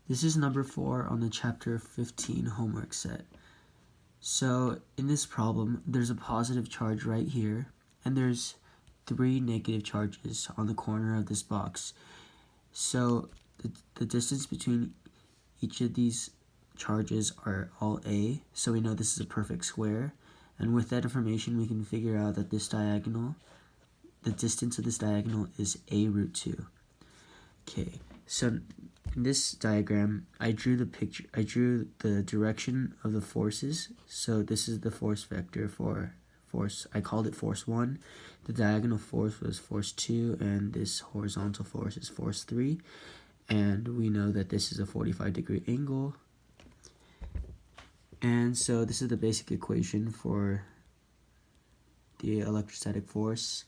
This is number 4 on the chapter 15 homework set. So in this problem, there's a positive charge right here, and there's 3 negative charges on the corner of this box. So the distance between each of these charges are all a, so we know this is a perfect square. And with that information, we can figure out that this diagonal, the distance of this diagonal is a root 2. Okay, so in this diagram, I drew the direction of the forces. So this is the force vector for force. I called it force 1. The diagonal force was force 2, and this horizontal force is force 3. And we know that this is a 45-degree angle. And so this is the basic equation for the electrostatic force.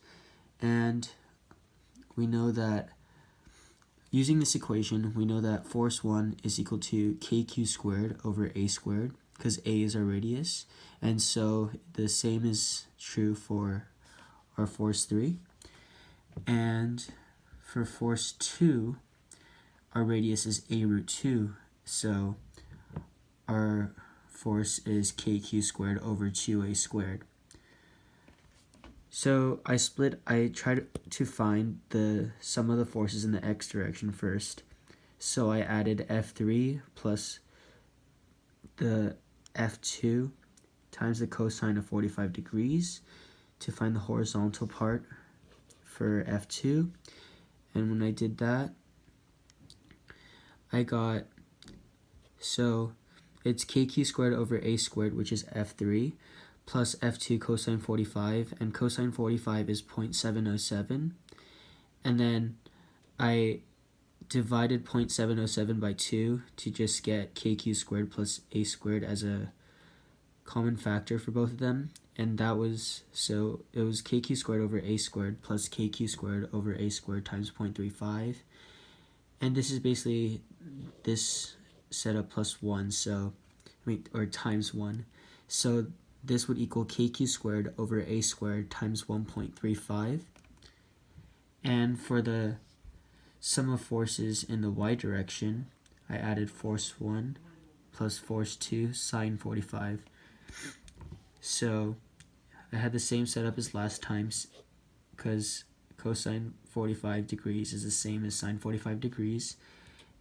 And we know that using this equation, we know that force 1 is equal to kq squared over a squared, because a is our radius. And so the same is true for our force 3. And for force 2, our radius is a root 2, so our force is kq squared over 2a squared. So I tried to find the sum of the forces in the x direction first. So I added F3 plus the F2 times the cosine of 45 degrees to find the horizontal part for F2. And when I did that, I got, so it's kq squared over a squared, which is F3, plus F2 cosine 45, and cosine 45 is 0.707. And then I divided 0.707 by 2 to just get kq squared plus a squared as a common factor for both of them. And that was, so it was kq squared over a squared plus kq squared over a squared times 0.35. And this is basically this setup plus 1, so, or times 1. So this would equal kq squared over a squared times 1.35. And for the sum of forces in the y direction, I added force 1 plus force 2 sine 45. So I had the same setup as last time, because cosine 45 degrees is the same as sine 45 degrees,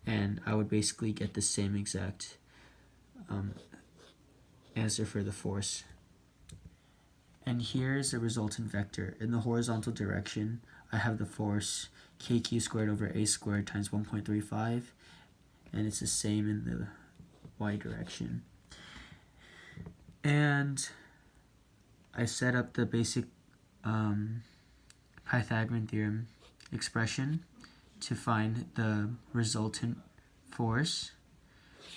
and I would basically get the same exact answer for the force. And here's the resultant vector. In the horizontal direction, I have the force kq squared over a squared times 1.35, and it's the same in the y direction. And I set up the basic Pythagorean theorem expression to find the resultant force,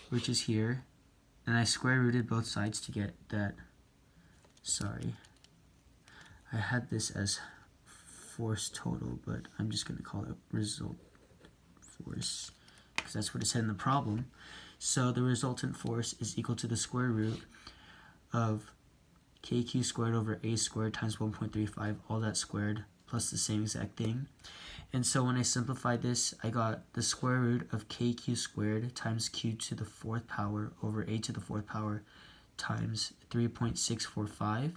which is here, and I square rooted both sides to get that. Sorry, I had this as force total, but I'm just going to call it result force because that's what it said in the problem. So the resultant force is equal to the square root of kq squared over a squared times 1.35, all that squared, plus the same exact thing. And so when I simplified this, I got the square root of kq squared times q to the 4th power over a to the 4th power times 3.645.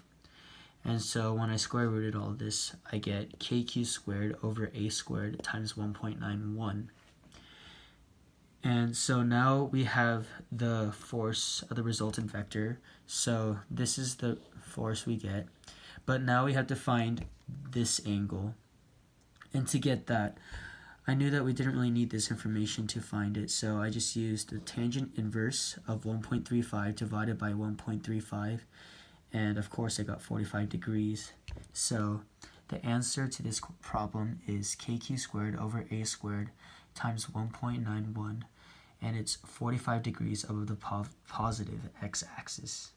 And so when I square rooted all of this, I get kq squared over a squared times 1.91. And so now we have the force of the resultant vector. So this is the force we get. But now we have to find this angle. And to get that, I knew that we didn't really need this information to find it, so I just used the tangent inverse of 1.35 divided by 1.35, and of course I got 45 degrees. So the answer to this problem is kq squared over a squared times 1.91, and it's 45 degrees above the positive x-axis.